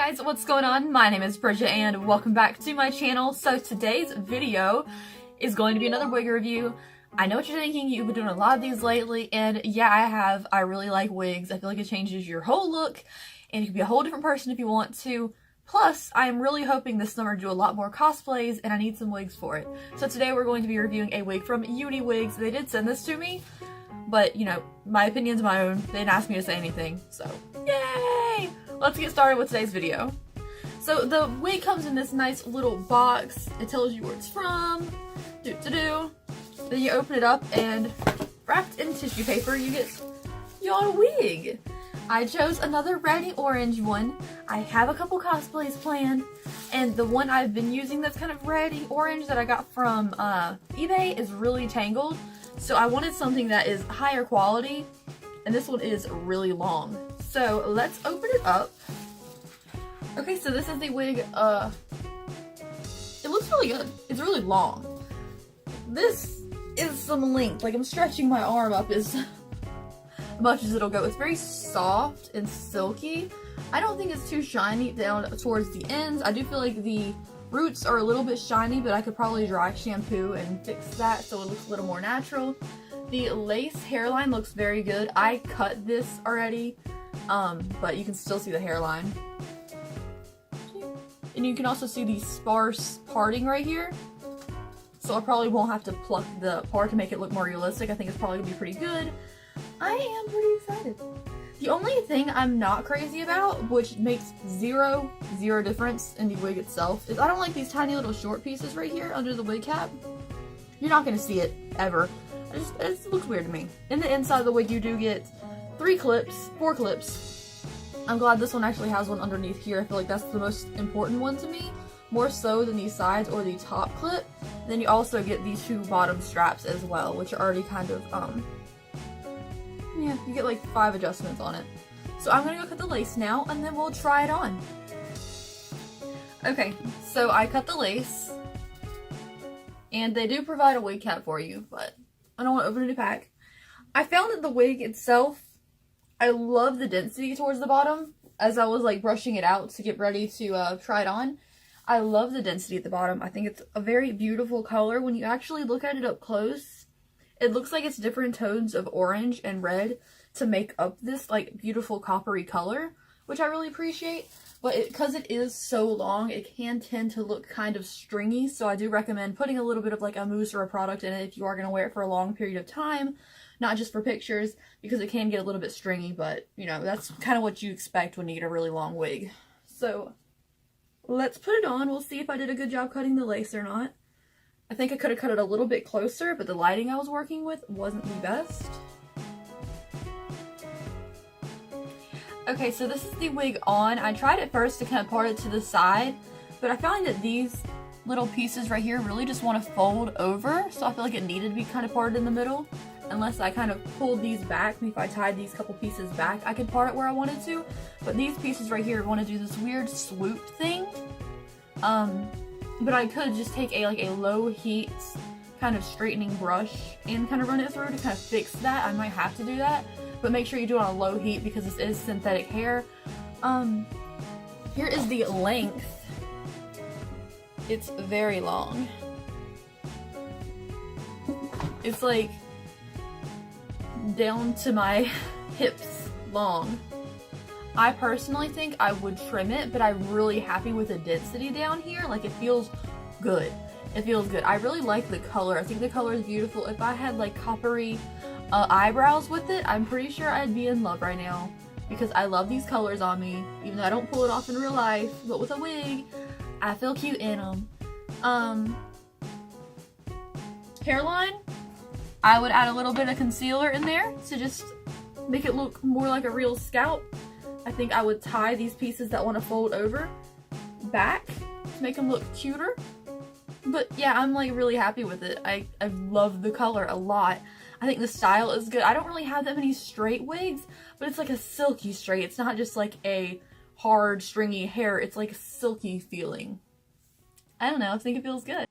guys, what's going on? My name is Bridget and welcome back to my channel. So today's video is going to be another wig review. I know what you're thinking, you've been doing a lot of these lately, and yeah, I have. I really like wigs. I feel like it changes your whole look and you can be a whole different person if you want to. Plus, I am really hoping this summer to do a lot more cosplays and I need some wigs for it. So today we're going to be reviewing a wig from UniWigs. They did send this to me, but you know, my opinion's my own. They didn't ask me to say anything, so yay! Let's get started with today's video. So the wig comes in this nice little box. It tells you where it's from. Then you open it up and wrapped in tissue paper you get your wig. I chose another reddy orange one. I have a couple cosplays planned, and the one I've been using that's kind of reddy orange that I got from eBay is really tangled. So I wanted something that is higher quality, and this one is really long. So let's open it up. Okay, so this is the wig. It looks really good. It's really long. This is some length. Like, I'm stretching my arm up as much as it'll go. It's very soft and silky. I don't think it's too shiny down towards the ends. I do feel like the roots are a little bit shiny, but I could probably dry shampoo and fix that so it looks a little more natural. The lace hairline looks very good. I cut this already, but you can still see the hairline. And you can also see the sparse parting right here. So I probably won't have to pluck the part to make it look more realistic. I think it's probably gonna be pretty good. I am pretty excited. The only thing I'm not crazy about, which makes zero difference in the wig itself, is I don't like these tiny little short pieces right here under the wig cap. You're not gonna see it ever. It just looks weird to me. In the inside of the wig you do get 4 clips. I'm glad this one actually has one underneath here. I feel like that's the most important one to me, more so than these sides or the top clip. And then you also get these 2 bottom straps as well, which are already kind of, yeah, you get like 5 adjustments on it. So I'm gonna go cut the lace now, and then we'll try it on. Okay, so I cut the lace, and they do provide a wig cap for you, but I don't want to open a new pack. I found that the wig itself, I love the density towards the bottom. As I was like brushing it out to get ready to try it on, I love the density at the bottom. I think it's a very beautiful color. When you actually look at it up close, it looks like it's different tones of orange and red to make up this like beautiful coppery color, which I really appreciate. But because it is so long, it can tend to look kind of stringy, so I do recommend putting a little bit of like a mousse or a product in it if you are going to wear it for a long period of time, not just for pictures, because it can get a little bit stringy, but you know, that's kind of what you expect when you get a really long wig. So let's put it on. We'll see if I did a good job cutting the lace or not. I think I could have cut it a little bit closer, but the lighting I was working with wasn't the best. Okay, so this is the wig on. I tried at first to kind of part it to the side, but I found that these little pieces right here really just want to fold over, so I feel like it needed to be kind of parted in the middle. Unless I kind of pulled these back, if I tied these couple pieces back, I could part it where I wanted to. But these pieces right here want to do this weird swoop thing. But I could just take a low heat kind of straightening brush and kind of run it through to kind of fix that. I might have to do that, but make sure you do it on a low heat because this is synthetic hair. Here is the length. It's very long. It's like down to my hips long. I personally think I would trim it, but I'm really happy with the density down here. Like, it feels good. It feels good. I really like the color. I think the color is beautiful. If I had like coppery eyebrows with it, I'm pretty sure I'd be in love right now, because I love these colors on me, even though I don't pull it off in real life. But with a wig, I feel cute in them. Hairline, I would add a little bit of concealer in there to just make it look more like a real scalp. I think I would tie these pieces that want to fold over back to make them look cuter. But yeah, I'm like really happy with it. I love the color a lot. I think the style is good. I don't really have that many straight wigs, but it's like a silky straight. It's not just like a hard stringy hair. It's like a silky feeling. I don't know, I think it feels good.